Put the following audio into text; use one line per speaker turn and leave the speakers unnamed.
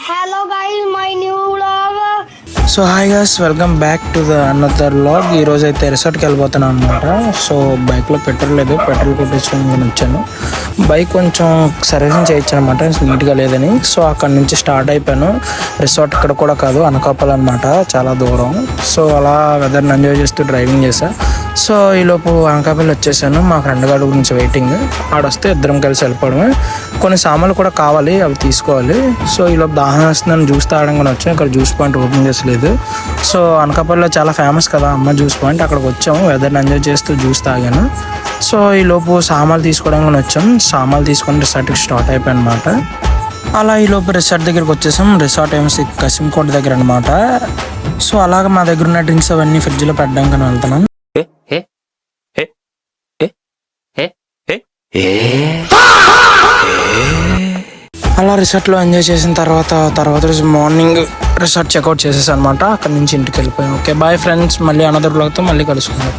Hello guys, my new vlog.
So hi guys, welcome back to the another vlog. ఈ రోజు అయితే రిసార్ట్కి వెళ్ళిపోతున్నాను అనమాట. సో బైక్లో పెట్రోల్ లేదు, పెట్రోల్ కొట్టించుకొని వచ్చాను. బైక్ కొంచెం సర్వీసింగ్ చేయొచ్చు అనమాట, నీట్గా లేదని. సో అక్కడ నుంచి స్టార్ట్ అయిపోయాను. రిసార్ట్ ఇక్కడ కూడా కాదు, అనకాపల్లి అనమాట, చాలా దూరం. సో అలా వెదర్ని ఎంజాయ్ చేస్తూ డ్రైవింగ్ చేశా. సో ఈలోపు అనకాపల్లి వచ్చేసాను. మా ఫ్రెండ్ గారి గురించి వెయిటింగ్. ఆడొస్తే ఇద్దరం కలిసి వెళ్ళిపోవడమే. కొన్ని సామాన్లు కూడా కావాలి, అవి తీసుకోవాలి. సో ఈలోపు దాహం వేస్తుందని జ్యూస్ తాగడానికి వచ్చాను. ఇక్కడ జ్యూస్ పాయింట్ ఓపెన్ చేసలేదు. సో అనకాపల్లిలో చాలా ఫేమస్ కదా అమ్మ జ్యూస్ పాయింట్, అక్కడికి వచ్చాము. వెదర్ని ఎంజాయ్ చేస్తూ జ్యూస్ తాగాను. సో ఈలోపు సామాన్లు తీసుకోవడానికి వచ్చాం. సామాన్లు తీసుకొని రిసార్ట్కి స్టార్ట్ అయిపోయాయి అనమాట. అలా ఈలోపు రిసార్ట్ దగ్గరికి వచ్చేసాం. రిసార్ట్ ఏమో కసింకోట దగ్గర అనమాట. సో అలాగ మా దగ్గర ఉన్న డ్రింక్స్ అవన్నీ ఫ్రిడ్జ్లో పెట్టడానికి వెళ్తున్నాం. అలా రిసార్ట్లో ఎంజాయ్ చేసిన తర్వాత రోజు మార్నింగ్ రిసార్ట్ చెక్అవుట్ చేసేసాను అనమాట. అక్కడ నుంచి ఇంటికి వెళ్ళిపోయాం. ఓకే బాయ్ ఫ్రెండ్స్, మళ్ళీ అనదర్ బ్లాగ్తో మళ్ళీ కలుసుకుందాం.